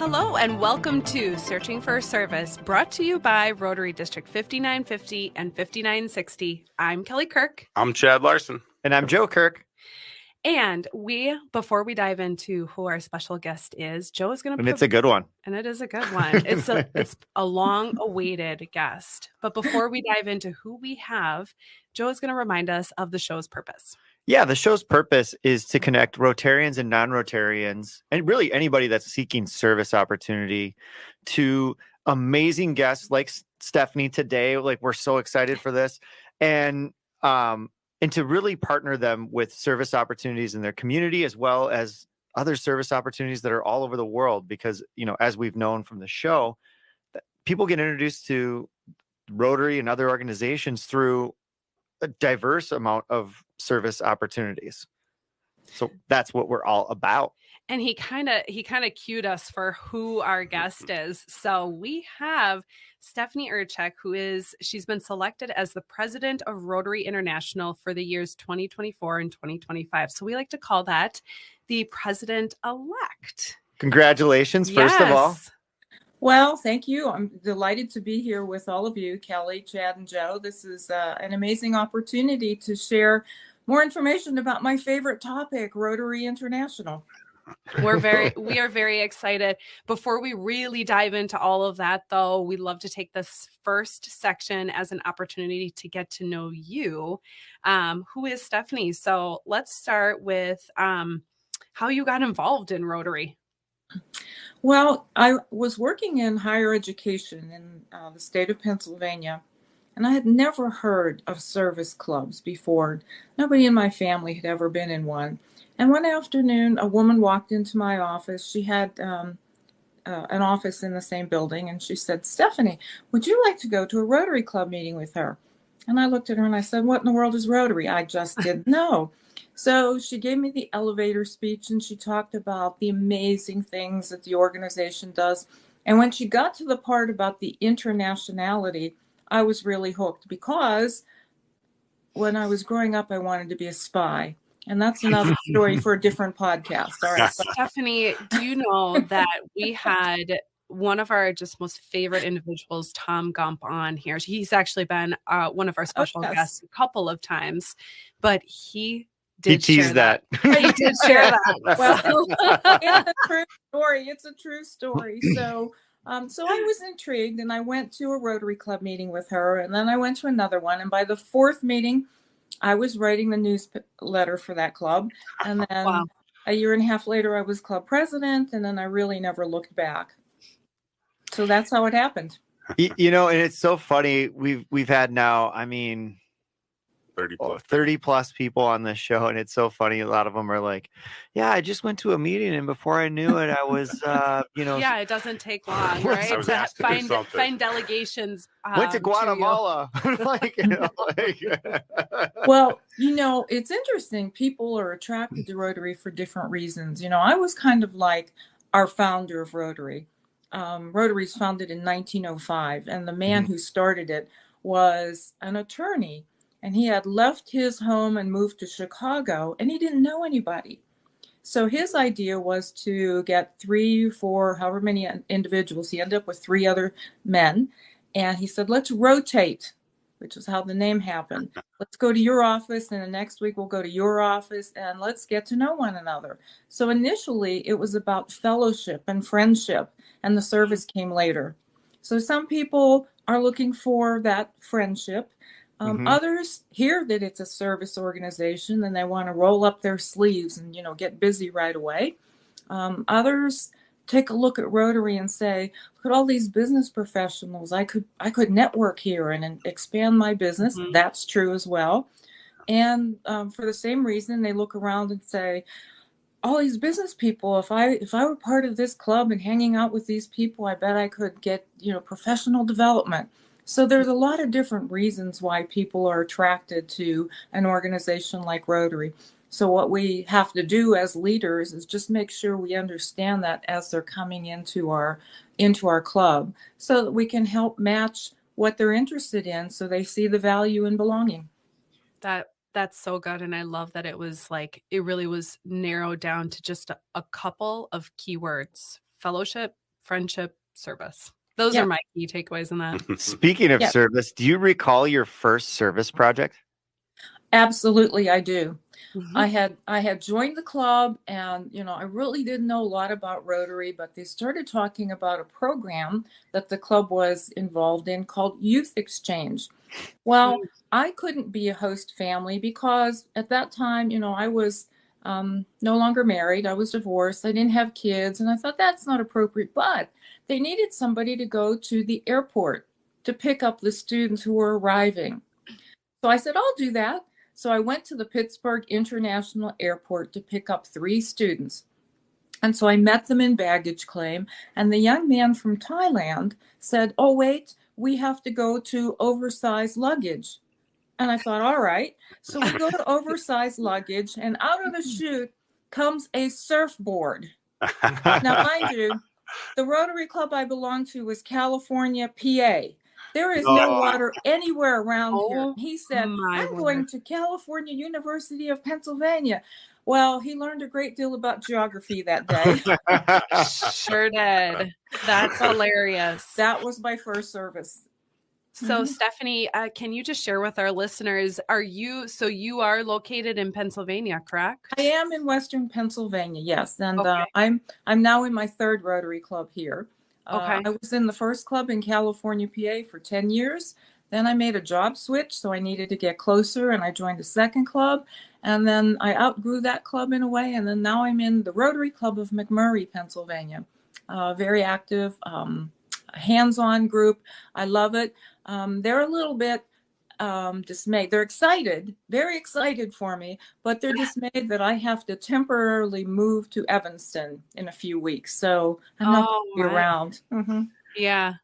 Hello and welcome to Searching for a Service, brought to you by Rotary District 5950 and 5960. I'm Kelly Kirk. I'm Chad Larson. And I'm Joe Kirk. And before we dive into who our special guest is, Joe is going to... And it's a good one. And it is a good one. It's a long-awaited guest. But before we dive into who we have, Joe is going to remind us of the show's purpose. Yeah, the show's purpose is to connect Rotarians and non-Rotarians, and really anybody that's seeking service opportunity, to amazing guests like Stephanie today. Like, we're so excited for this, and to really partner them with service opportunities in their community, as well as other service opportunities that are all over the world. Because, you know, as we've known from the show, people get introduced to Rotary and other organizations through a diverse amount of service opportunities. So that's what we're all about. And he kind of cued us for who our guest is. So we have Stephanie Urchick, she's been selected as the President of Rotary International for the years 2024 and 2025. So we like to call that the President-elect. Congratulations, first of all. Well, thank you. I'm delighted to be here with all of you, Kelly, Chad, and Joe. This is an amazing opportunity to share more information about my favorite topic, Rotary International. We are very excited. Before we really dive into all of that, though, we'd love to take this first section as an opportunity to get to know you. Who is Stephanie? So let's start with how you got involved in Rotary. Well, I was working in higher education in the state of Pennsylvania, and I had never heard of service clubs before. Nobody in my family had ever been in one. And one afternoon, a woman walked into my office. She had an office in the same building, and she said, "Stephanie, would you like to go to a Rotary Club meeting with her?" And I looked at her and I said, "What in the world is Rotary?" I just didn't know. So she gave me the elevator speech, and she talked about the amazing things that the organization does. And when she got to the part about the internationality, I was really hooked, because when I was growing up, I wanted to be a spy. And that's another story for a different podcast. All right. Stephanie, do you know that we had one of our just most favorite individuals, Tom Gump, on here? He's actually been one of our special guests a couple of times, but he teased that. He did share that. Well, it's a true story. It's a true story. So I was intrigued, and I went to a Rotary Club meeting with her, and then I went to another one. And by the fourth meeting, I was writing the newsletter for that club. And then a year and a half later, I was club president, and then I really never looked back. So that's how it happened. You know, and it's so funny. We've had now, 30 plus people on this show, and it's so funny. A lot of them are like, "Yeah, I just went to a meeting, and before I knew it, I was, Yeah, it doesn't take long, right? To find delegations. Went to Guatemala. Well, it's interesting. People are attracted to Rotary for different reasons. I was kind of like our founder of Rotary. Rotary was founded in 1905, and the man who started it was an attorney. And he had left his home and moved to Chicago, and he didn't know anybody. So his idea was to get 3, 4, however many individuals. He ended up with 3 other men. And he said, "Let's rotate," which is how the name happened. "Let's go to your office, and the next week we'll go to your office, and let's get to know one another." So initially, it was about fellowship and friendship, and the service came later. So some people are looking for that friendship. Others hear that it's a service organization and they want to roll up their sleeves and, get busy right away. Others take a look at Rotary and say, "Look at all these business professionals. I could network here and expand my business." That's true as well. And for the same reason, they look around and say, "All these business people, if I were part of this club and hanging out with these people, I bet I could get, professional development." So there's a lot of different reasons why people are attracted to an organization like Rotary. So what we have to do as leaders is just make sure we understand that as they're coming into our club, so that we can help match what they're interested in, so they see the value in belonging. That's so good. And I love that it really was narrowed down to just a couple of keywords: fellowship, friendship, service. Those Yeah. are my key takeaways in that. Speaking of Yeah. service, do you recall your first service project? Absolutely, I do. Mhm. I had joined the club, and I really didn't know a lot about Rotary, but they started talking about a program that the club was involved in called Youth Exchange. Well, I couldn't be a host family because at that time, I was no longer married. I was divorced. I didn't have kids, and I thought that's not appropriate. But they needed somebody to go to the airport to pick up the students who were arriving. So I said, I'll do that. So I went to the Pittsburgh International Airport to pick up 3 students. And so I met them in baggage claim. And the young man from Thailand said, oh, wait, we have to go to oversized luggage. And I thought, all right. So we go to oversized luggage, and out of the chute comes a surfboard. Now, mind you, the Rotary Club I belong to was California, PA. There is no water anywhere around here. He said, I'm going to California University of Pennsylvania. Well, he learned a great deal about geography that day. Sure did. That's hilarious. That was my first service. So Stephanie, can you just share with our listeners, you are located in Pennsylvania, correct? I am in Western Pennsylvania, yes. And Okay. I'm now in my 3rd Rotary Club here. Okay. I was in the first club in California, PA for 10 years. Then I made a job switch, so I needed to get closer, and I joined a 2nd club. And then I outgrew that club in a way, and then now I'm in the Rotary Club of McMurray, Pennsylvania. Very active, hands-on group. I love it. They're a little bit dismayed. They're excited, very excited for me, but they're dismayed that I have to temporarily move to Evanston in a few weeks. So I'm not going to be around. Mm-hmm. Yeah.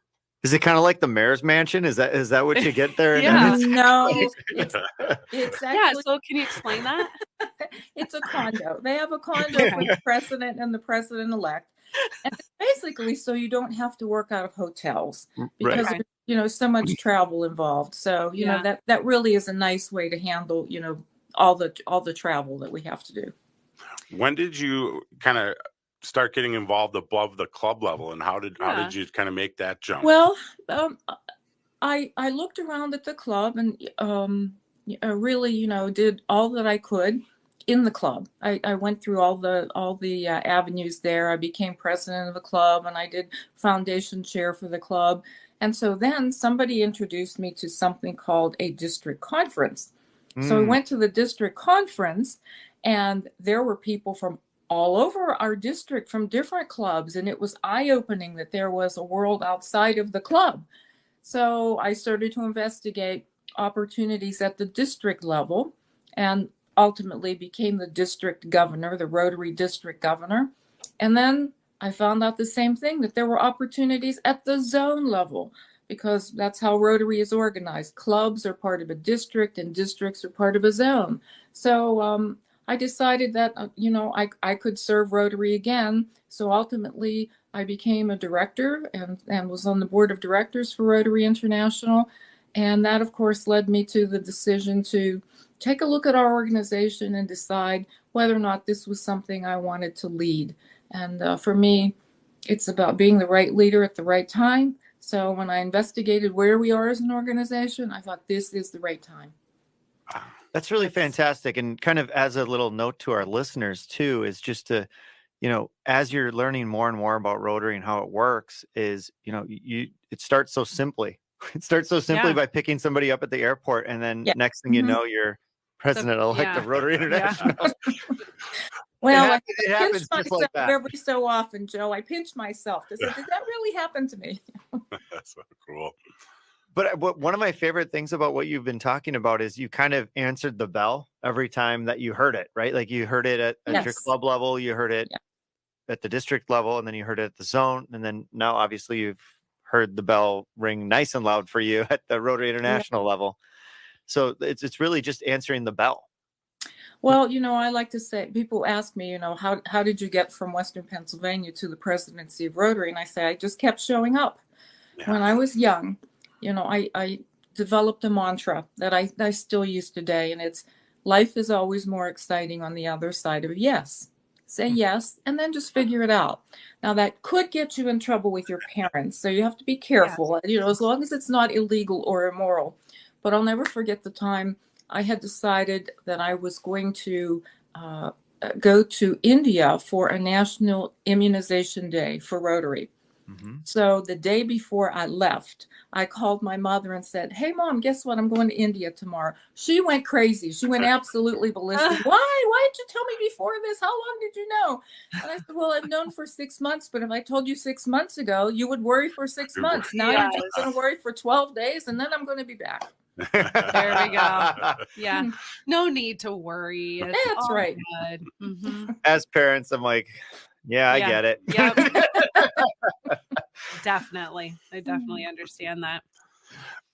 Is it kind of like the mayor's mansion? Is that what you get there? Yeah. No, it's actually, yeah. So can you explain that? It's a condo. They have a condo for the president and the president-elect. And it's basically so you don't have to work out of hotels because there's so much travel involved. So, that really is a nice way to handle, all the travel that we have to do. When did you kind of start getting involved above the club level, and how did you kind of make that jump? Well, I looked around at the club and really, did all that I could in the club. I went through all the avenues there. I became president of the club, and I did foundation chair for the club. And so then somebody introduced me to something called a district conference. So I went to the district conference, and there were people from all over our district from different clubs, and it was eye-opening that there was a world outside of the club. So I started to investigate opportunities at the district level, and ultimately became the district governor, the Rotary district governor. And then I found out the same thing, that there were opportunities at the zone level, because that's how Rotary is organized. Clubs are part of a district, and districts are part of a zone. So I decided that, I could serve Rotary again. So ultimately, I became a director and was on the board of directors for Rotary International. And that, of course, led me to the decision to take a look at our organization and decide whether or not this was something I wanted to lead. And for me, it's about being the right leader at the right time. So when I investigated where we are as an organization, I thought this is the right time. That's really fantastic. And kind of as a little note to our listeners too, is just to, as you're learning more and more about Rotary and how it works, is, it starts so simply. It starts so simply by picking somebody up at the airport, and then next thing you know, you're president-elect of Rotary International. Well, it happens I pinch just myself like that. every so often, Joe. I pinch myself to say, did that really happen to me? That's so cool. But one of my favorite things about what you've been talking about is you kind of answered the bell every time that you heard it, right? Like you heard it at your club level, you heard it at the district level, and then you heard it at the zone. And then now obviously you've heard the bell ring nice and loud for you at the Rotary International level. So it's really just answering the bell. Well, I like to say, people ask me, how did you get from Western Pennsylvania to the presidency of Rotary? And I say, I just kept showing up. Yeah. When I was young, I developed a mantra that I still use today. And it's, life is always more exciting on the other side of yes. say yes, and then just figure it out. Now, that could get you in trouble with your parents, so you have to be careful, as long as it's not illegal or immoral. But I'll never forget the time I had decided that I was going to go to India for a national immunization day for Rotary. Mm-hmm. So the day before I left, I called my mother and said, "Hey, Mom, guess what? I'm going to India tomorrow." She went crazy. She went absolutely ballistic. Why did you tell me before this? How long did you know? And I said, "Well, I've known for 6 months, but if I told you 6 months ago, you would worry for 6 months. Now you're just going to worry for 12 days, and then I'm going to be back." There we go. Yeah. No need to worry. It's That's right. Good. Mm-hmm. As parents, I'm like, I get it. Yep. Definitely. I definitely understand that.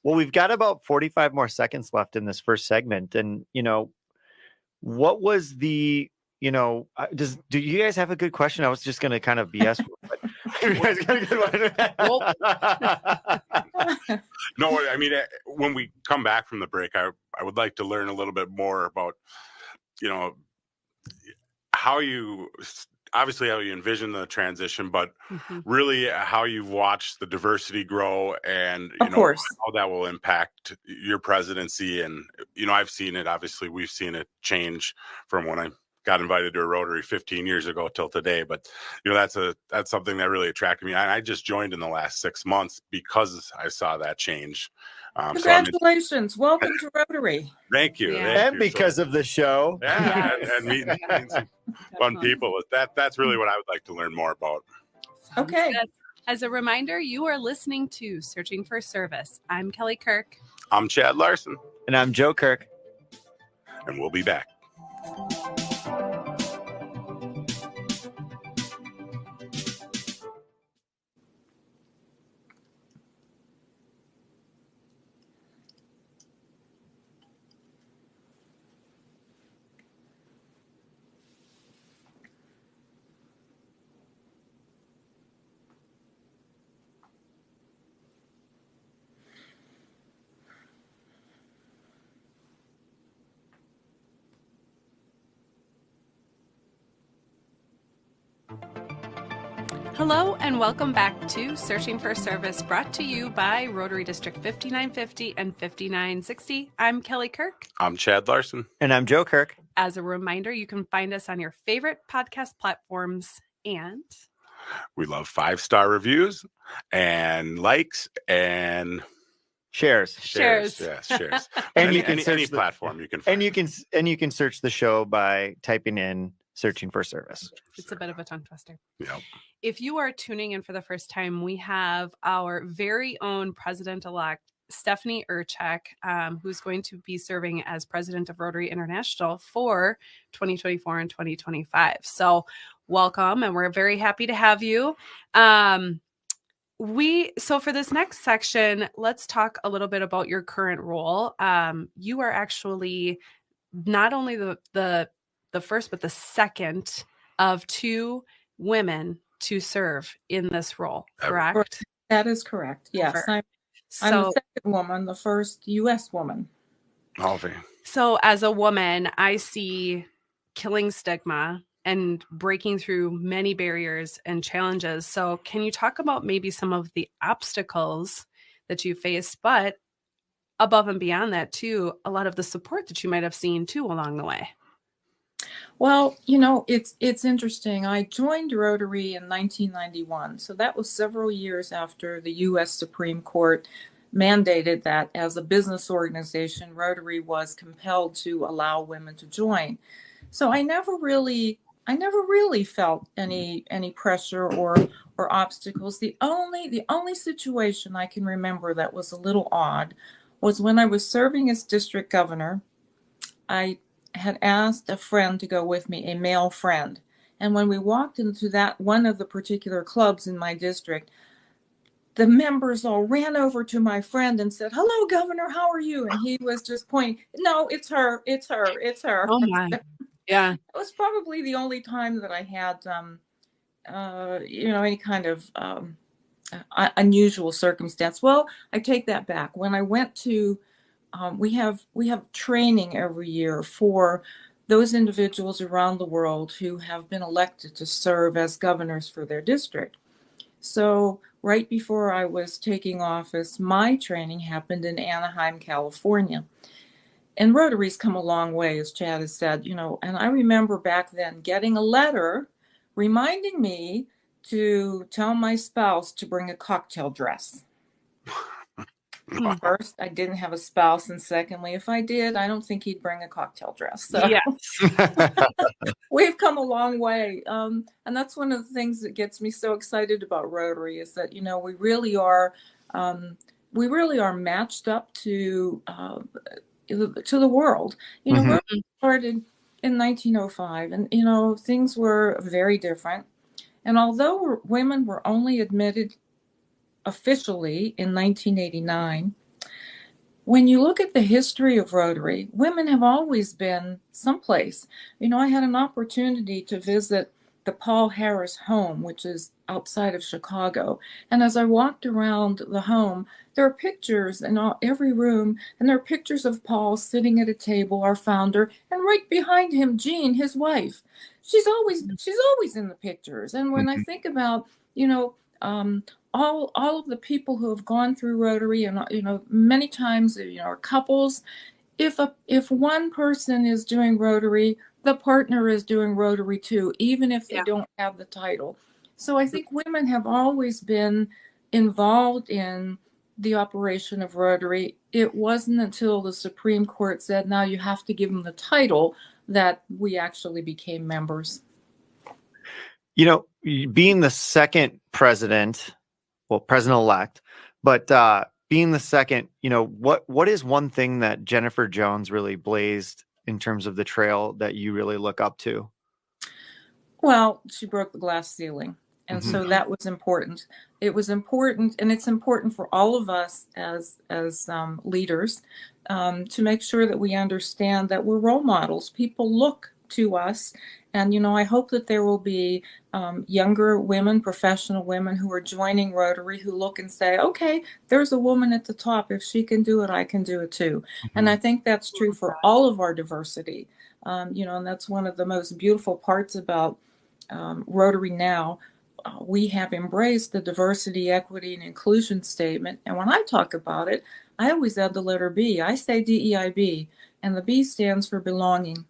Well, we've got about 45 more seconds left in this first segment. And, what was the, do you guys have a good question? I was just going to kind of BS. But you guys got a good one. No, I mean, when we come back from the break, I would like to learn a little bit more about, how you envision the transition, but really how you've watched the diversity grow and, how that will impact your presidency. And, I've seen it, obviously we've seen it change from when I got invited to a Rotary 15 years ago till today. But, that's something that really attracted me. I just joined in the last 6 months because I saw that change. Congratulations. Welcome to Rotary. Thank you. Yeah. Thank and you. because of the show. Yeah, and meeting some fun people. That's really what I would like to learn more about. Okay. As a reminder, you are listening to Searching for Service. I'm Kelly Kirk. I'm Chad Larson. And I'm Joe Kirk. And we'll be back. Hello and welcome back to Searching for Service, brought to you by Rotary District 5950 and 5960. I'm Kelly Kirk. I'm Chad Larson. And I'm Joe Kirk. As a reminder, you can find us on your favorite podcast platforms, and we love 5-star reviews and likes and shares. Yes, shares. And any platform you can find. And you can search the show by typing in Searching for Service. It's a bit of a tongue twister. Yep. If you are tuning in for the first time, we have our very own President-elect, Stephanie Urchick, who's going to be serving as President of Rotary International for 2024 and 2025. So welcome, and we're very happy to have you. So for this next section, let's talk a little bit about your current role. You are actually not only the first, but the second of 2 women to serve in this role, correct? That is correct. Yes. I'm the second woman, the first U.S. woman. So as a woman, I see killing stigma and breaking through many barriers and challenges. So can you talk about maybe some of the obstacles that you faced, but above and beyond that too, a lot of the support that you might have seen too along the way? Well, it's interesting. I joined Rotary in 1991. So that was several years after the U.S. Supreme Court mandated that as a business organization, Rotary was compelled to allow women to join. So I never really felt any pressure or obstacles. The only situation I can remember that was a little odd was when I was serving as district governor. I had asked a friend to go with me, a male friend. And when we walked into that one of the particular clubs in my district, the members all ran over to my friend and said, "Hello, Governor, how are you?" And he was just pointing, "No, it's her, it's her, it's her." Oh my. Yeah. It was probably the only time that I had, any kind of unusual circumstance. Well, I take that back. When I went to, we have training every year for those individuals around the world who have been elected to serve as governors for their district. So right before I was taking office, my training happened in Anaheim, California. And Rotary's come a long way, as Chad has said, and I remember back then getting a letter reminding me to tell my spouse to bring a cocktail dress. First, I didn't have a spouse, and secondly, if I did, I don't think he'd bring a cocktail dress. So yes. We've come a long way, and that's one of the things that gets me so excited about Rotary is that we really are matched up to the world. Rotary started in 1905, and things were very different. And although women were only admitted officially in 1989, when you look at the history of Rotary, women have always been someplace. I had an opportunity to visit the Paul Harris home, which is outside of Chicago. And as I walked around the home, there are pictures in every room, and there are pictures of Paul sitting at a table, our founder, and right behind him, Jean, his wife. She's always in the pictures. And when I think about, all of the people who have gone through Rotary, and many times are couples. If one person is doing Rotary, the partner is doing Rotary too, even if they don't have the title. So I think women have always been involved in the operation of Rotary. It wasn't until the Supreme Court said, now you have to give them the title, that we actually became members. Being the second president, president-elect, but being the second, what is one thing that Jennifer Jones really blazed in terms of the trail that you really look up to? Well, she broke the glass ceiling. And so that was important. It was important, and it's important for all of us as leaders to make sure that we understand that we're role models. People look to us. And, I hope that there will be younger women, professional women who are joining Rotary who look and say, okay, there's a woman at the top. If she can do it, I can do it too. And I think that's true for all of our diversity. And that's one of the most beautiful parts about Rotary now. We have embraced the diversity, equity, and inclusion statement. And when I talk about it, I always add the letter B. I say DEIB, and the B stands for belonging.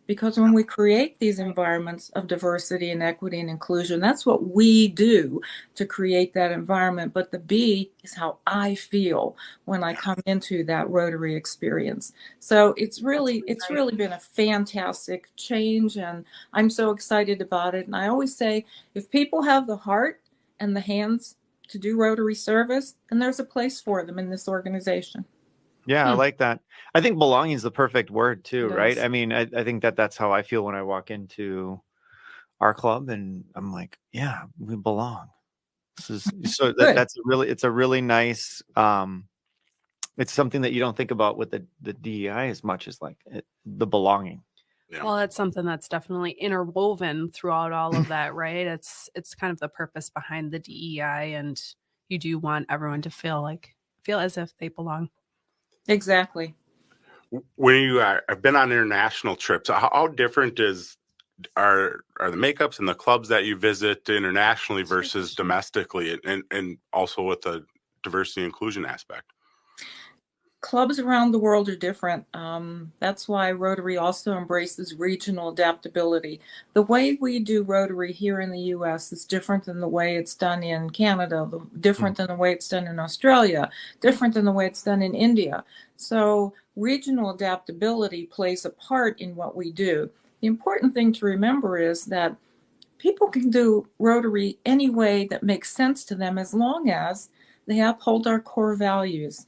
Because when we create these environments of diversity and equity and inclusion, that's what we do to create that environment. But the B is how I feel when I come into that Rotary experience. So it's really been a fantastic change, and I'm so excited about it. And I always say, if people have the heart and the hands to do Rotary service, then there's a place for them in this organization. Yeah, I like that. I think belonging is the perfect word too, right? I mean, I think that's how I feel when I walk into our club, and I'm like, yeah, we belong. This is it's a really nice. It's something that you don't think about with the DEI as much as the belonging. Yeah. Well, it's something that's definitely interwoven throughout all of that, right? It's kind of the purpose behind the DEI, and you do want everyone to feel as if they belong. Exactly. When you have been on international trips, how different are the makeups and the clubs that you visit internationally versus domestically, and also with the diversity and inclusion aspect? Clubs around the world are different. That's why Rotary also embraces regional adaptability. The way we do Rotary here in the U.S. is different than the way it's done in Canada, different than the way it's done in Australia, different than the way it's done in India. So regional adaptability plays a part in what we do. The important thing to remember is that people can do Rotary any way that makes sense to them, as long as they uphold our core values: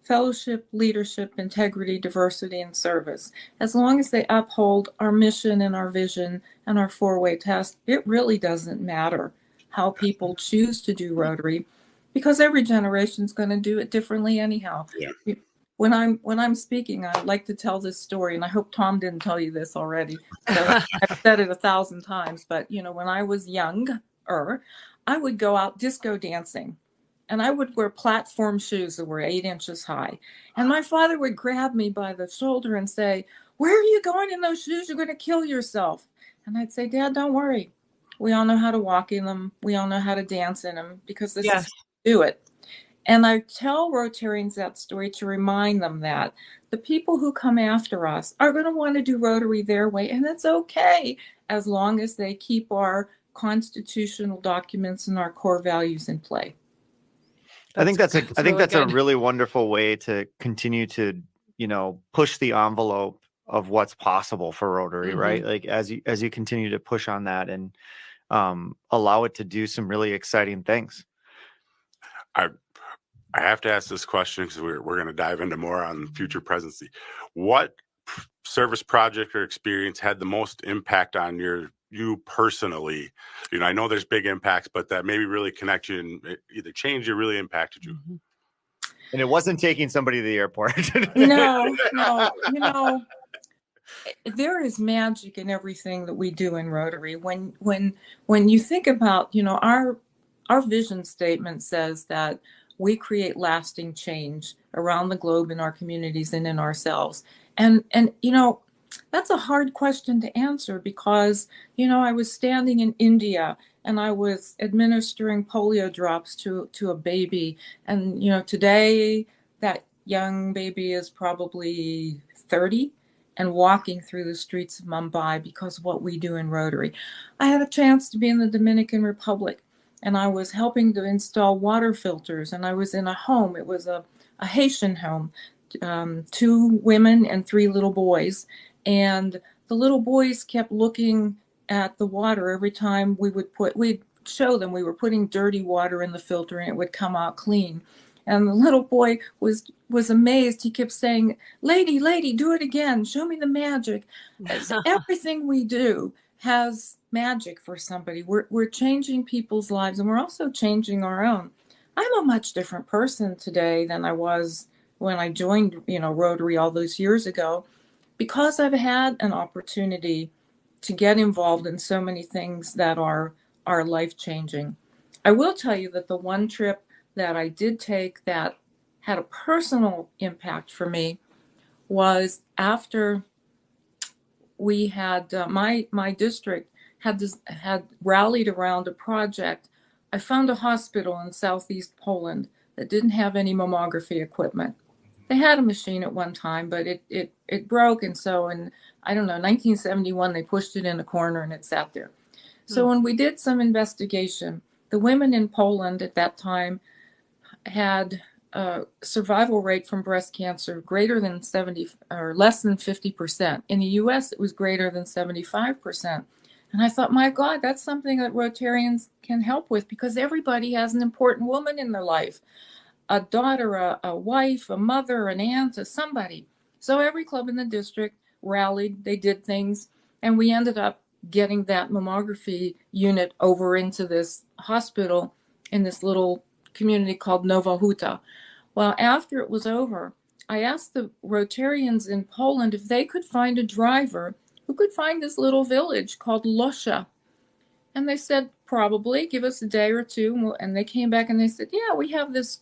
fellowship, leadership, integrity, diversity, and service. As long as they uphold our mission and our vision and our four-way test, it really doesn't matter how people choose to do Rotary, because every generation is going to do it differently anyhow. Yeah. When I'm speaking, I like to tell this story, and I hope Tom didn't tell you this already. I've said it 1,000 times, but when I was younger, I would go out disco dancing. And I would wear platform shoes that were 8 inches high. And my father would grab me by the shoulder and say, where are you going in those shoes? You're going to kill yourself. And I'd say, Dad, don't worry. We all know how to walk in them. We all know how to dance in them, because this is how we do it. And I tell Rotarians that story to remind them that the people who come after us are going to want to do Rotary their way, and it's okay as long as they keep our constitutional documents and our core values in play. I think that's a really wonderful way to continue to, push the envelope of what's possible for Rotary, right? Like as you continue to push on that and allow it to do some really exciting things. I have to ask this question because we're going to dive into more on future presidency. What service project or experience had the most impact on you personally? I know there's big impacts, but that maybe really connect you and either changed you, really impacted you. And it wasn't taking somebody to the airport. No. There is magic in everything that we do in Rotary. When you think about, our vision statement says that we create lasting change around the globe in our communities and in ourselves. And that's a hard question to answer because, I was standing in India and I was administering polio drops to a baby. And, today that young baby is probably 30 and walking through the streets of Mumbai because of what we do in Rotary. I had a chance to be in the Dominican Republic, and I was helping to install water filters, and I was in a home. It was a Haitian home, 2 women and 3 little boys. And the little boys kept looking at the water every time we'd show them we were putting dirty water in the filter and it would come out clean. And the little boy was amazed. He kept saying, lady, do it again. Show me the magic. So everything we do has magic for somebody. We're changing people's lives, and we're also changing our own. I'm a much different person today than I was when I joined, Rotary all those years ago, because I've had an opportunity to get involved in so many things that are life-changing. I will tell you that the one trip that I did take that had a personal impact for me was after we had my district had rallied around a project. I found a hospital in southeast Poland that didn't have any mammography equipment. They had a machine at one time, but it broke, and so in 1971 they pushed it in a corner and it sat there. So when we did some investigation, the women in Poland at that time had a survival rate from breast cancer greater than 70 or less than 50%. In the US, it was greater than 75%. And I thought, my God, that's something that Rotarians can help with, because everybody has an important woman in their life, a daughter, a wife, a mother, an aunt, somebody. So every club in the district rallied, they did things, and we ended up getting that mammography unit over into this hospital in this little community called Nowa Huta. Well, after it was over, I asked the Rotarians in Poland if they could find a driver who could find this little village called Losza. And they said, probably, give us a day or two. And they came back and they said, yeah, we have this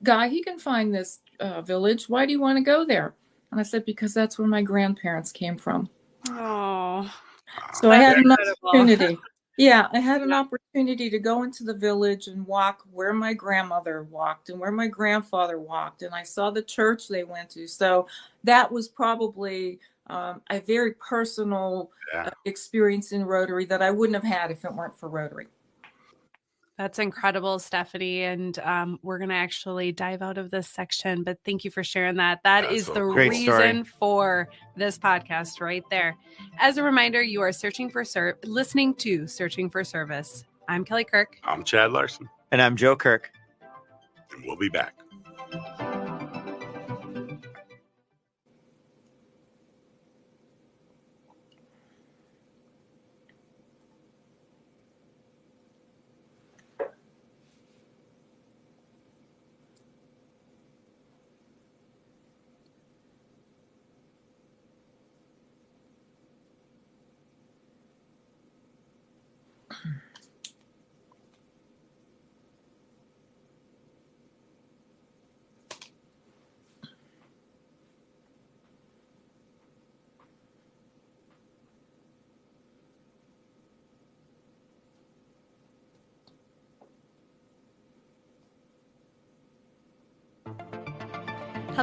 guy, he can find this village. Why do you want to go there? And I said, because that's where my grandparents came from. Oh, so I had an opportunity. Yeah, I had an opportunity to go into the village and walk where my grandmother walked and where my grandfather walked. And I saw the church they went to. So that was probably a very personal experience in Rotary that I wouldn't have had if it weren't for Rotary. That's incredible, Stephanie. And we're going to actually dive out of this section, but thank you for sharing that. That is the reason for this podcast right there. As a reminder, you are listening to Searching for Service. I'm Kelly Kirk. I'm Chad Larson. And I'm Joe Kirk. And we'll be back.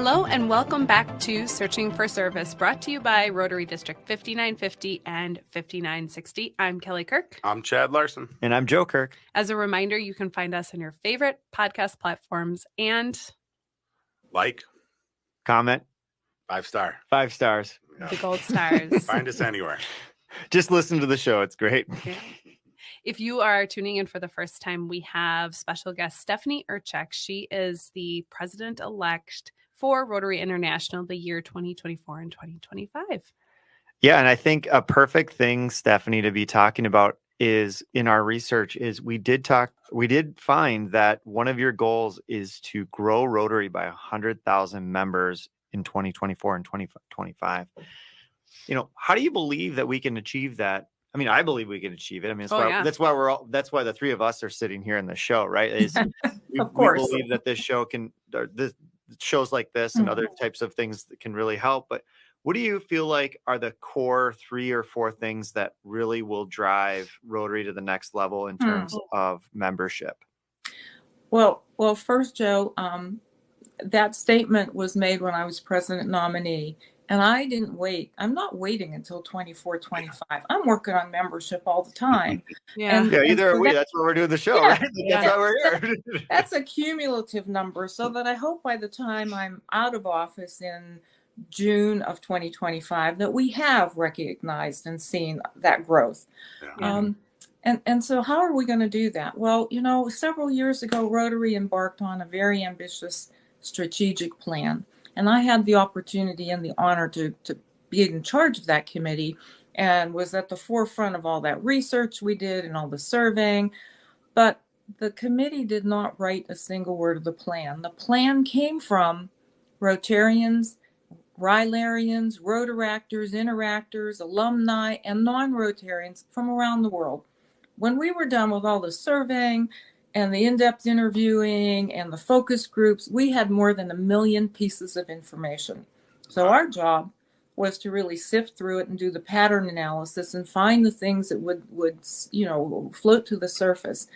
Hello and welcome back to Searching for Service, brought to you by Rotary District 5950 and 5960. I'm Kelly Kirk. I'm Chad Larson. And I'm Joe Kirk. As a reminder, you can find us on your favorite podcast platforms and like, comment, 5-star. 5 stars. The gold stars. Find us anywhere. Just listen to the show. It's great. Yeah. If you are tuning in for the first time, we have special guest Stephanie Urchick. She is the president-elect for Rotary International the year 2024 and 2025. Yeah, and I think a perfect thing, Stephanie, to be talking about is in our research is we did find that one of your goals is to grow Rotary by 100,000 members in 2024 and 2025. How do you believe that we can achieve that? I mean, I believe we can achieve it. I mean, that's why the three of us are sitting here in the show, right? Of course. We believe that this show shows like this and other types of things that can really help. But what do you feel like are the core 3 or 4 things that really will drive Rotary to the next level in terms of membership? Well, first, Joe, that statement was made when I was president nominee. And I didn't wait. I'm not waiting until 24, 25. I'm working on membership all the time. Either are we. That's why we're doing the show, right? That's why we're here. That's a cumulative number, so that I hope by the time I'm out of office in June of 2025 that we have recognized and seen that growth. Yeah. And so how are we going to do that? Well, several years ago, Rotary embarked on a very ambitious strategic plan. And I had the opportunity and the honor to be in charge of that committee and was at the forefront of all that research we did and all the surveying. But the committee did not write a single word of the plan. The plan came from Rotarians, Rylarians, Rotaractors, Interactors, alumni, and non-Rotarians from around the world. When we were done with all the surveying and the in-depth interviewing and the focus groups, we had more than 1 million pieces of information. So our job was to really sift through it and do the pattern analysis and find the things that would float to the surface.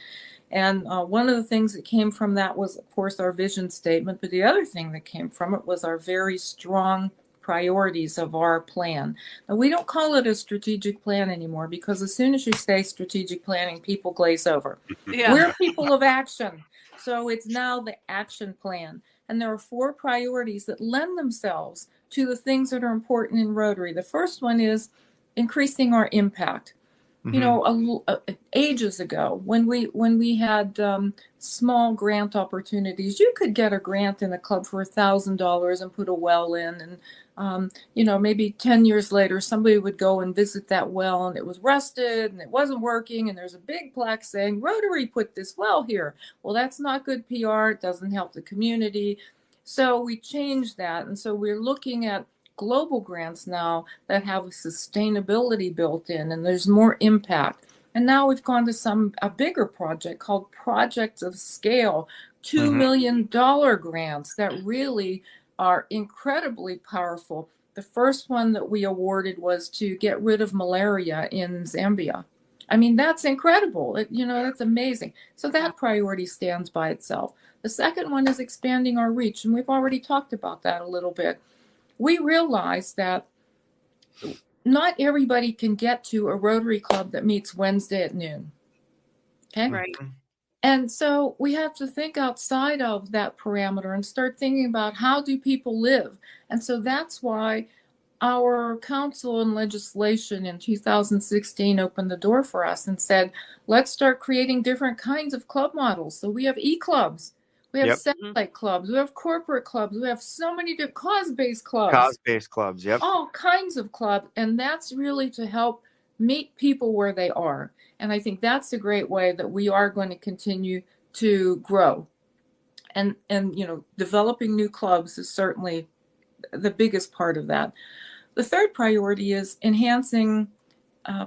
And one of the things that came from that was, of course, our vision statement. But the other thing that came from it was our very strong priorities of our plan. Now, we don't call it a strategic plan anymore because as soon as you say strategic planning, people glaze over. Yeah. We're people of action. So it's now the action plan. And there are 4 priorities that lend themselves to the things that are important in Rotary. The first one is increasing our impact. Ages ago, when we had small grant opportunities, you could get a grant in a club for $1,000 and put a well in, and maybe 10 years later, somebody would go and visit that well, and it was rusted and it wasn't working, and there's a big plaque saying Rotary put this well here. Well, that's not good PR. It doesn't help the community. So we changed that, and so we're looking at global grants now that have sustainability built in, and there's more impact. And now we've gone to a bigger project called Projects of Scale, $2 million grants that really are incredibly powerful. The first one that we awarded was to get rid of malaria in Zambia. I mean, that's incredible. That's amazing. So that priority stands by itself. The second one is expanding our reach, and we've already talked about that a little bit. We realize that not everybody can get to a Rotary Club that meets Wednesday at noon. Okay? Right. And so we have to think outside of that parameter and start thinking about how do people live. And so that's why our council and legislation in 2016 opened the door for us and said, let's start creating different kinds of club models. So we have e-clubs. We have satellite clubs. We have corporate clubs. We have so many different cause-based clubs. Cause-based clubs, yep. All kinds of clubs. And that's really to help meet people where they are. And I think that's a great way that we are going to continue to grow. And developing new clubs is certainly the biggest part of that. The third priority is enhancing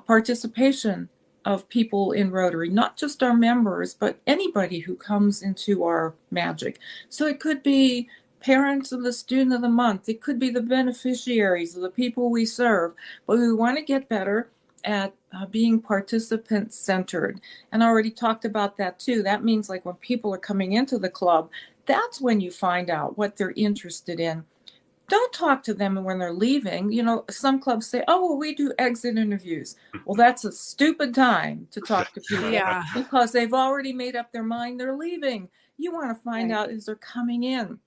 participation of people in Rotary, not just our members, but anybody who comes into our magic. So it could be parents of the student of the month. It could be the beneficiaries of the people we serve. But we want to get better at being participant centered. And I already talked about that too. That means like when people are coming into the club, that's when you find out what they're interested in. Don't talk to them when they're leaving. You know, some clubs say, oh, well, we do exit interviews. Well, that's a stupid time to talk to people because they've already made up their mind they're leaving. You want to find out as they're coming in.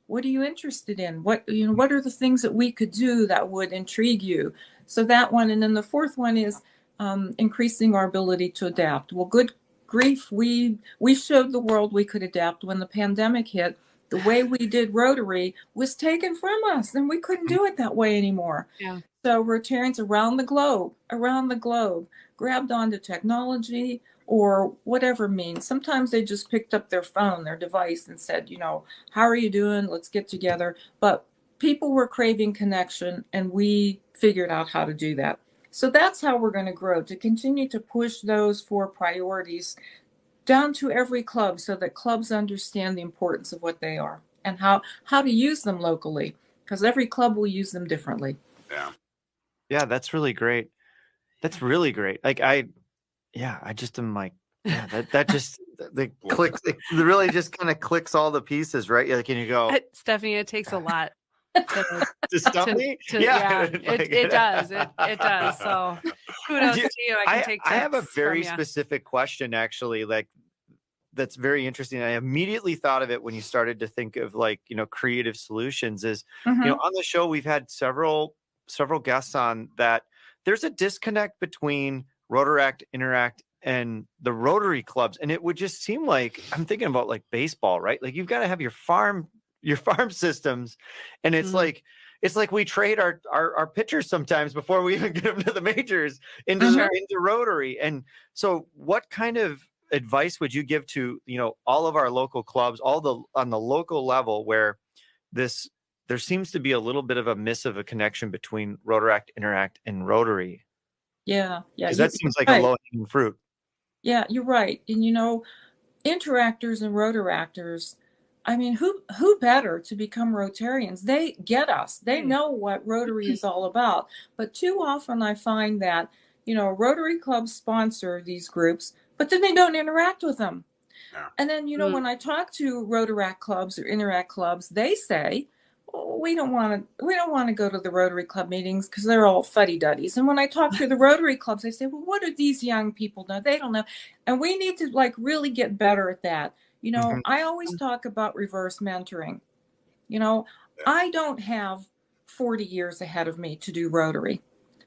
What are you interested in? What are the things that we could do that would intrigue you? So that one. And then the fourth one is increasing our ability to adapt. Well, good grief, we showed the world we could adapt when the pandemic hit. The way we did Rotary was taken from us, and we couldn't do it that way anymore. Yeah. So Rotarians around the globe, grabbed onto technology or whatever means. Sometimes they just picked up their phone, their device, and said, how are you doing? Let's get together. But people were craving connection, and we figured out how to do that. So that's how we're going to grow, to continue to push those 4 priorities down to every club so that clubs understand the importance of what they are and how to use them locally, because every club will use them differently. Yeah, that's really great. That's really great. Like I just am like, that just the clicks. It really just kind of clicks all the pieces, right? Like, and you go, Stephanie, it takes a lot to stop me. It does. It does. So kudos to you. I have a very specific question, actually, like that's very interesting. I immediately thought of it when you started to think of like, creative solutions is, on the show, we've had several guests on that. There's a disconnect between Rotaract, Interact, and the Rotary clubs. And it would just seem like, I'm thinking about like baseball, right? Like you've got to have your farm systems. And it's like we trade our pitchers sometimes before we even get them to the majors into Rotary. And so what kind of advice would you give to, all of our local clubs, on the local level where there seems to be a little bit of a miss of a connection between Rotaract, Interact, and Rotary? Yeah. Because that seems like a low-hanging fruit. Yeah, you're right. And, interactors and Rotaractors, I mean, who better to become Rotarians? They get us. They know what Rotary is all about. But too often I find that, Rotary clubs sponsor these groups, but then they don't interact with them. Yeah. And then, when I talk to Rotaract clubs or Interact clubs, they say, we don't want to go to the Rotary Club meetings because they're all fuddy-duddies. And when I talk to the Rotary clubs, they say, well, what do these young people know? They don't know. And we need to really get better at that. I always talk about reverse mentoring. I don't have 40 years ahead of me to do Rotary,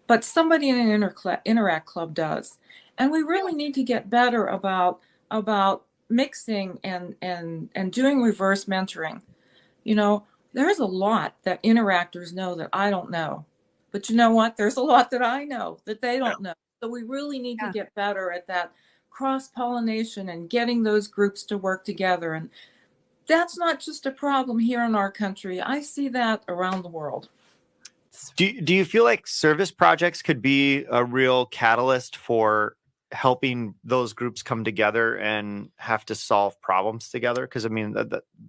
but somebody in an Interact club does. And we really need to get better about mixing and doing reverse mentoring. There's a lot that interactors know that I don't know. But you know what? There's a lot that I know that they don't know. So we really need to get better at that cross-pollination and getting those groups to work together. And that's not just a problem here in our country. I see that around the world. Do you feel like service projects could be a real catalyst for helping those groups come together and have to solve problems together? Because I mean,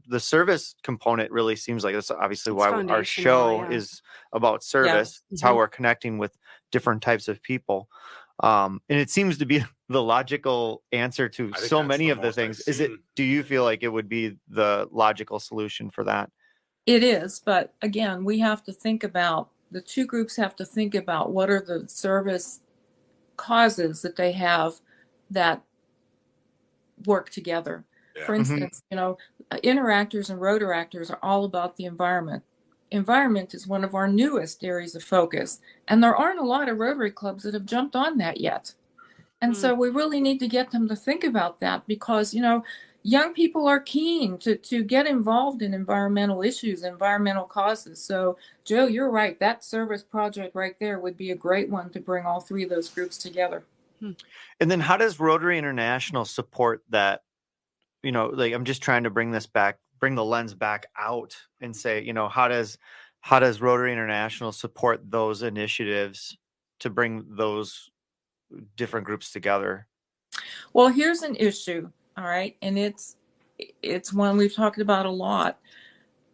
the service component really seems like that's obviously why our show is about service. It's how we're connecting with different types of people. And it seems to be the logical answer to so many of the things. Do you feel like it would be the logical solution for that? It is. But again, the two groups have to think about what are the service causes that they have that work together. Yeah. For instance, interactors and Rotaractors are all about the environment. Environment is one of our newest areas of focus, and there aren't a lot of Rotary clubs that have jumped on that yet. And so we really need to get them to think about that because, young people are keen to get involved in environmental issues, environmental causes. So, Joe, you're right. That service project right there would be a great one to bring all 3 of those groups together. And then how does Rotary International support that? I'm just trying to bring the lens back out and say, how does Rotary International support those initiatives to bring those different groups together? Well, here's an issue. All right. And it's one we've talked about a lot.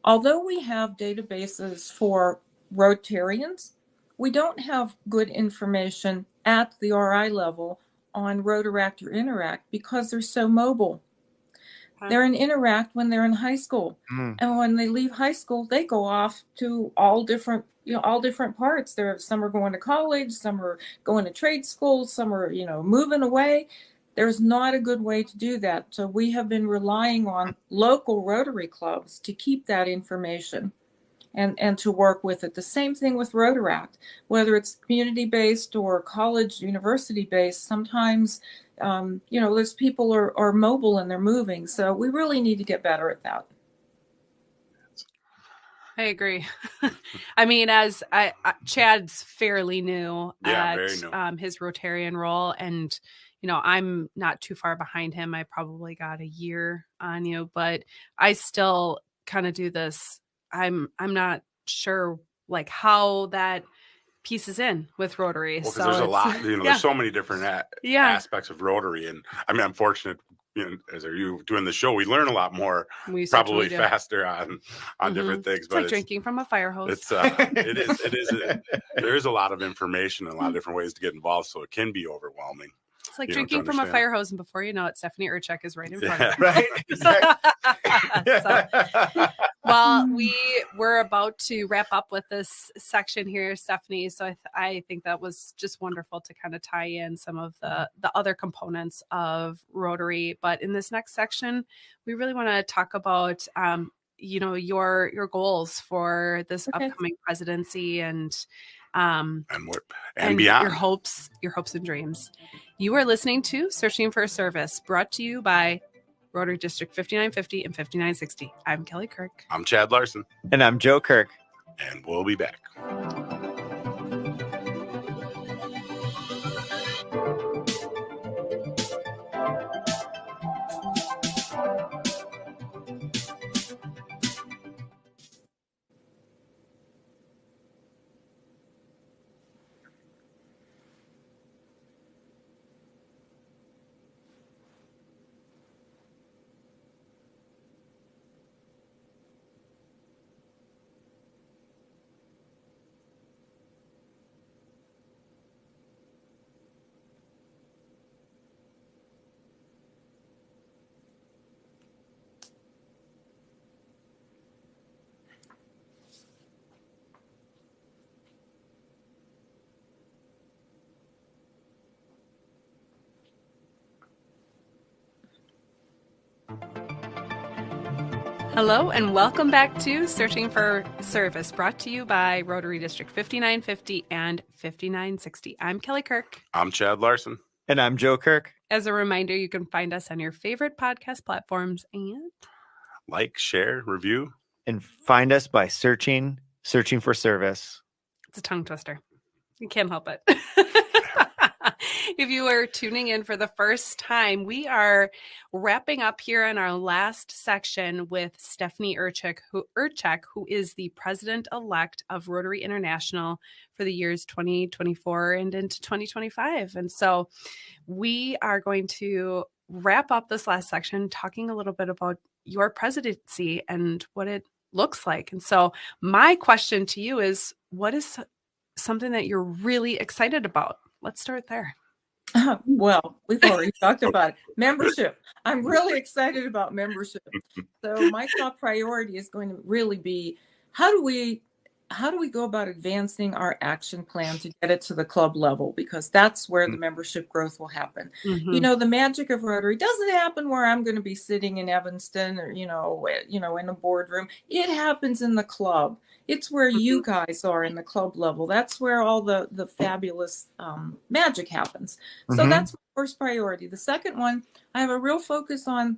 Although we have databases for Rotarians, we don't have good information at the RI level on Rotaract or Interact because they're so mobile. They're in Interact when they're in high school. And when they leave high school, they go off to all different parts. Some are going to college, some are going to trade school, some are, moving away. There's not a good way to do that. So we have been relying on local Rotary clubs to keep that information and to work with it. The same thing with Rotaract, whether it's community-based or college, university-based, sometimes those people are mobile and they're moving. So we really need to get better at that. I agree. I mean, Chad's fairly new at very new. His Rotarian role, and I'm not too far behind him. I probably got a year on you, but I still kind of do this. I'm not sure like how that pieces in with Rotary. Well, because there's a lot, there's so many different aspects of Rotary. And I mean, I'm fortunate, as are you doing the show, we learn a lot more, probably faster on different things. But it's like drinking from a fire hose. It is. There is a lot of information and a lot of different ways to get involved. So it can be overwhelming. It's like drinking from a fire hose, and before you know it, Stephanie Urchick is right in front of you. Right? Well, we're about to wrap up with this section here, Stephanie. So I think that was just wonderful to kind of tie in some of the other components of Rotary. But in this next section, we really want to talk about your goals for this upcoming presidency and beyond, your hopes and dreams. You are listening to Searching for a Service, brought to you by Rotary District 5950 and 5960. I'm Kelly Kirk. I'm Chad Larson. And I'm Joe Kirk. And we'll be back. Hello and welcome back to Searching for Service, brought to you by Rotary District 5950 and 5960. I'm Kelly Kirk. I'm Chad Larson. And I'm Joe Kirk. As a reminder, you can find us on your favorite podcast platforms and like, share, review. And find us by searching for service. It's a tongue twister. You can't help it. If you are tuning in for the first time, we are wrapping up here in our last section with Stephanie Urchick, who is the president-elect of Rotary International for the years 2024 and into 2025. And so we are going to wrap up this last section talking a little bit about your presidency and what it looks like. And so my question to you is, what is something that you're really excited about? Let's start there. Well, we've already talked about it. Membership. I'm really excited about membership. So my top priority is going to really be how do we go about advancing our action plan to get it to the club level, because that's where the membership growth will happen. Mm-hmm. The magic of Rotary doesn't happen where I'm going to be sitting in Evanston or in a boardroom. It happens in the club. It's where you guys are in the club level. That's where all the fabulous magic happens. So that's my first priority. The second one, I have a real focus on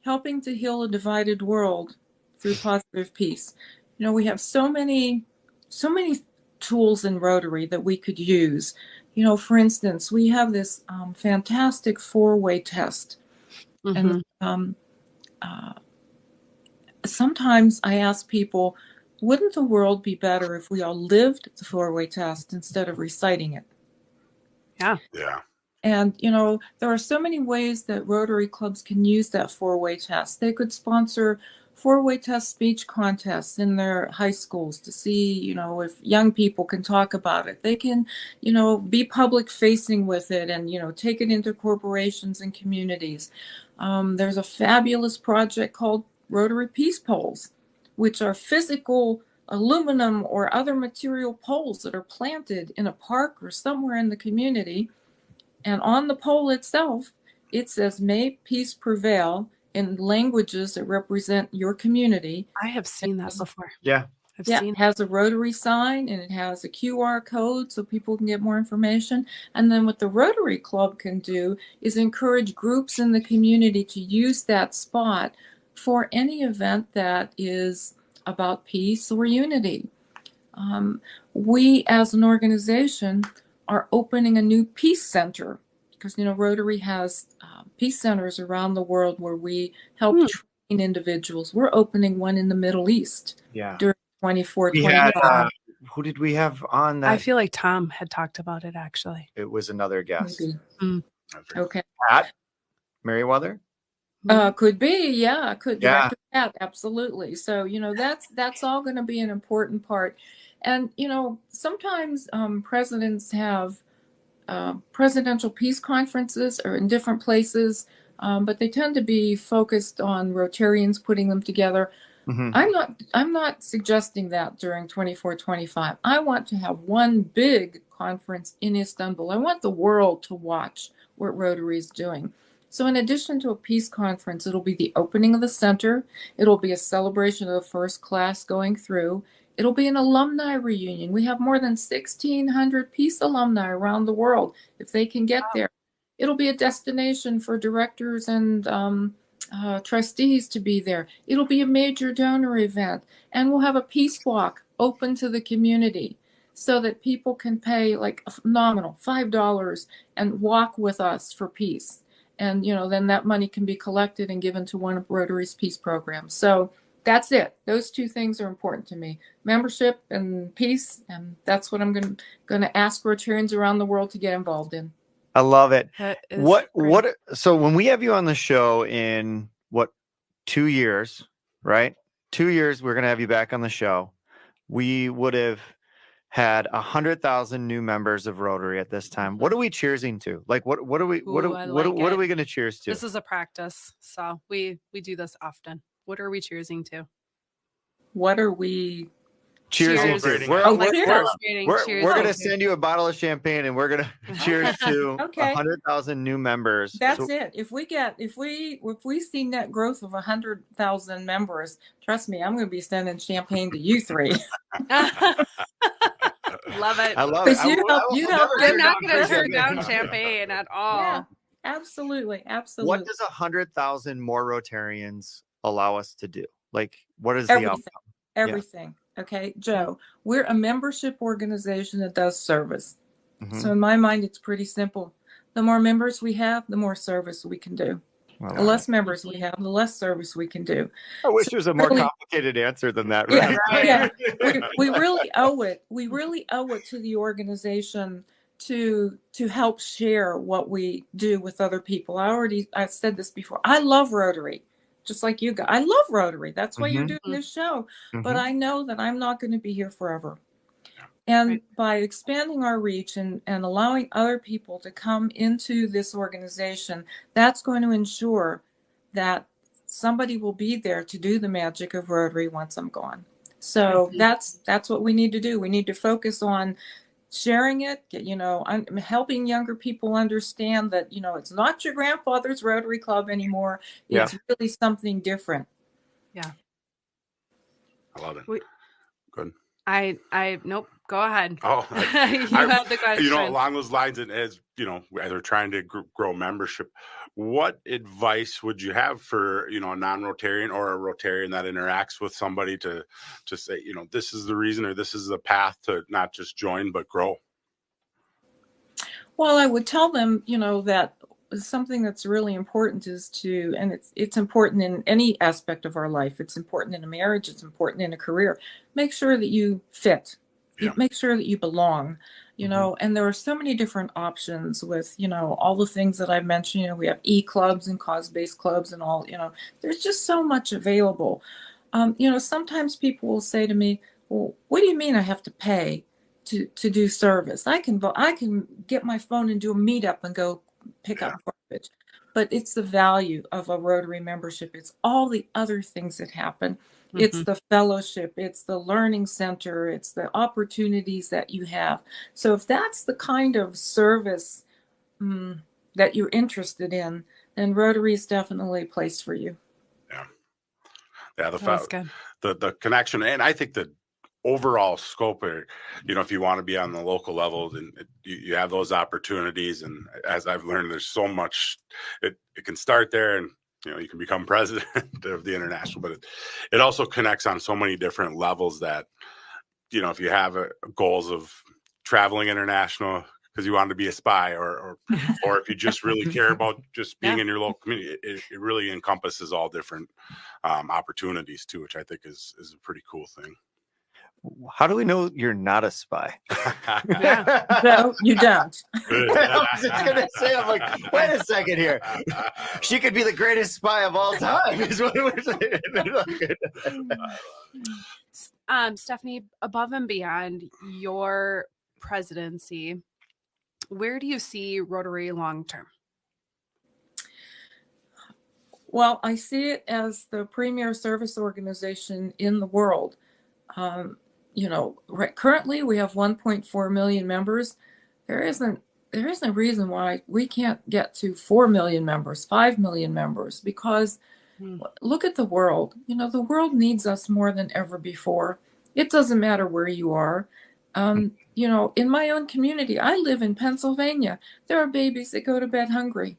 helping to heal a divided world through positive peace. We have so many tools in Rotary that we could use. For instance, we have this fantastic 4-way test. Mm-hmm. And sometimes I ask people, wouldn't the world be better if we all lived the 4-way test instead of reciting it? Yeah. Yeah. And, there are so many ways that Rotary clubs can use that 4-way test. They could sponsor four-way test speech contests in their high schools to see, if young people can talk about it. They can, be public facing with it and, take it into corporations and communities. There's a fabulous project called Rotary Peace Poles, which are physical aluminum or other material poles that are planted in a park or somewhere in the community. And on the pole itself, it says, "May peace prevail," in languages that represent your community. I have seen that before. Yeah. It has a Rotary sign and it has a QR code so people can get more information. And then what the Rotary Club can do is encourage groups in the community to use that spot for any event that is about peace or unity. We as an organization are opening a new peace center because, Rotary has peace centers around the world where we help train individuals. We're opening one in the Middle East during 24-25. Who did we have on that? I feel like Tom had talked about it, actually. It was another guest. Okay. Pat Merriweather? Could be, yeah. Director Pat, absolutely. So, that's all going to be an important part. And, sometimes presidents have presidential peace conferences or in different places, but they tend to be focused on Rotarians putting them together. I'm not suggesting that during 24-25. I want to have one big conference in Istanbul. I want the world to watch what Rotary is doing. So in addition to a peace conference, it'll be the opening of the center. It'll be a celebration of the first class going through. It'll be an alumni reunion. We have more than 1,600 peace alumni around the world. If they can get there, it'll be a destination for directors and trustees to be there. It'll be a major donor event, and we'll have a peace walk open to the community so that people can pay like a nominal $5 and walk with us for peace. And, then that money can be collected and given to one of Rotary's peace programs. So that's it. Those two things are important to me: membership and peace. And that's what I'm going to ask Rotarians around the world to get involved in. I love it. So when we have you on the show in 2 years, right? 2 years, we're going to have you back on the show. We would have had 100,000 new members of Rotary at this time. What are we cheersing to? Like, what are we going to cheers to? This is a practice. So we do this often. What are we cheersing to? What are we cheers? We're going to send you a bottle of champagne and we're going to cheers to 100,000 new members. That's it. If we see net growth of 100,000 members, trust me, I'm going to be sending champagne to you three. Love it. I love it. You're not going to turn down champagne at all. Yeah, absolutely. What does 100,000 more Rotarians allow us to do? Like, what is the outcome? Everything. Yeah. Okay, Joe, we're a membership organization that does service. So in my mind, it's pretty simple. The more members we have, the more service we can do. The less members we have, the less service we can do. I wish there was a more complicated answer than that, right? Yeah. We really owe it. We really owe it to the organization to help share what we do with other people. I've said this before. I love Rotary, just like you guys. I love Rotary. That's why you're doing this show. But I know that I'm not going to be here forever. And by expanding our reach and allowing other people to come into this organization, that's going to ensure that somebody will be there to do the magic of Rotary once I'm gone. So that's what we need to do. We need to focus on sharing it, I'm helping younger people understand that, it's not your grandfather's Rotary Club anymore. It's really something different. Yeah. I love it. Good. Nope. Go ahead. Oh, you have the question. Along those lines, and as they're trying to grow membership, what advice would you have for a non-Rotarian or a Rotarian that interacts with somebody to say, this is the reason or this is the path to not just join but grow? Well, I would tell them, that something that's really important is and it's important in any aspect of our life. It's important in a marriage. It's important in a career. Make sure that you fit. Make sure that you belong. you know, and there are so many different options with, you know, all the things that I mentioned. You know, we have e-clubs and cause-based clubs and all, you know, there's just so much available. You know, sometimes people will say to me, well, what do you mean I have to pay to do service? I can get my phone and do a meetup and go pick up garbage. But it's the value of a Rotary membership. It's all the other things that happen. It's the fellowship, it's the learning center, it's the opportunities that you have. So if that's the kind of service that you're interested in, then Rotary is definitely a place for you. Yeah, the connection, and I think the overall scope, you know, if you want to be on the local level, then you have those opportunities. And as I've learned, there's so much. It can start there, and you know, you can become president of the international, but it also connects on so many different levels that, you know, if you have goals of traveling international because you want to be a spy, or if you just really care about just being in your local community, it really encompasses all different opportunities too, which I think is a pretty cool thing. How do we know you're not a spy? No, you don't. I was just going to say, I'm like, wait a second here. She could be the greatest spy of all time, is what we're saying. Stephanie, above and beyond your presidency, where do you see Rotary long term? Well, I see it as the premier service organization in the world. You know, currently we have 1.4 million members. There isn't a reason why we can't get to 4 million members, 5 million members, because look at the world. You know, the world needs us more than ever before. It doesn't matter where you are. You know, in my own community, I live in Pennsylvania. There are babies that go to bed hungry.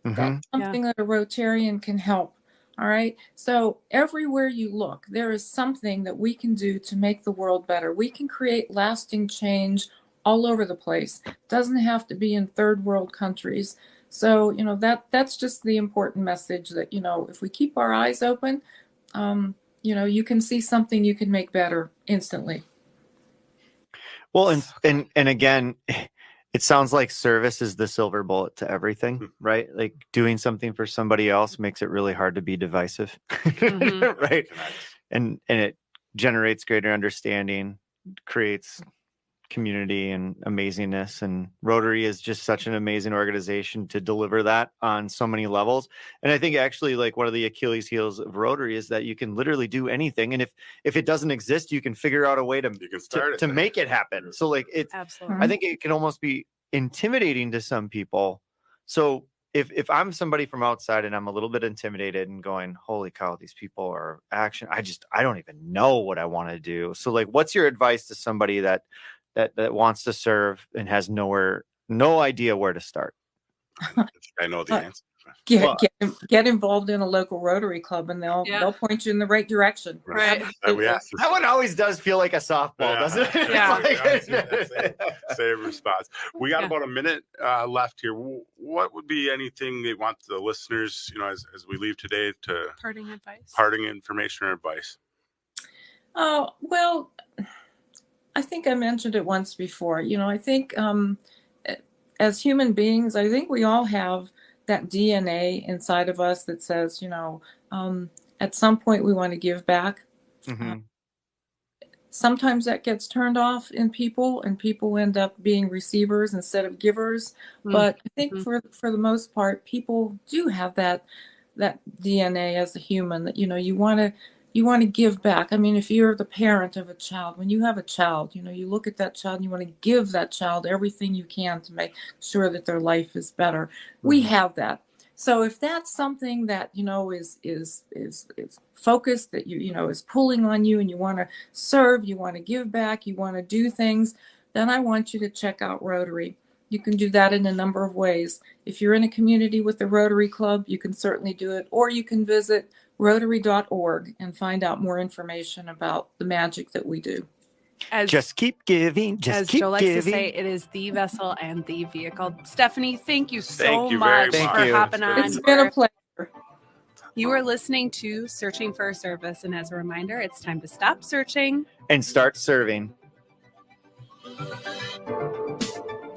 That's something that a Rotarian can help. All right. So everywhere you look, there is something that we can do to make the world better. We can create lasting change all over the place. It doesn't have to be in third world countries. So, you know, that's just the important message that, you know, if we keep our eyes open, you know, you can see something you can make better instantly. Well, and again, it sounds like service is the silver bullet to everything, right? Like doing something for somebody else makes it really hard to be divisive, right? And it generates greater understanding, creates community and amazingness. And Rotary is just such an amazing organization to deliver that on so many levels. And I think actually, like, one of the Achilles heels of Rotary is that you can literally do anything. And if it doesn't exist, you can figure out a way to make it happen. So like, it's, I think it can almost be intimidating to some people. So if I'm somebody from outside and I'm a little bit intimidated and going, holy cow, these people are action. I don't even know what I want to do. So like, what's your advice to somebody that wants to serve and has no idea where to start? I know the answer. Get involved in a local Rotary club, and they'll point you in the right direction. Right. That one always does feel like a softball, doesn't it? Yeah. Same response. We got about a minute left here. What would be anything they want the listeners, you know, as we leave today, to parting information or advice? Oh, well, I think I mentioned it once before. You know, I think as human beings, I think we all have that DNA inside of us that says, you know, at some point we want to give back. Sometimes that gets turned off in people, and people end up being receivers instead of givers. But I think for the most part, people do have that DNA as a human, that, you know, you want to give back. I mean, if you're the parent of a child, when you have a child, you know, you look at that child and you want to give that child everything you can to make sure that their life is better. We have that. So if that's something that, you know, is focused, that you know, is pulling on you, and you want to serve, you want to give back, you want to do things, then I want you to check out Rotary. You can do that in a number of ways. If you're in a community with a Rotary Club, you can certainly do it, or you can visit Rotary.org and find out more information about the magic that we do. Just keep giving. As Joe likes to say, it is the vessel and the vehicle. Stephanie, thank you so much for hopping on. It's been a pleasure. You are listening to Searching for a Service, and as a reminder, it's time to stop searching and start serving.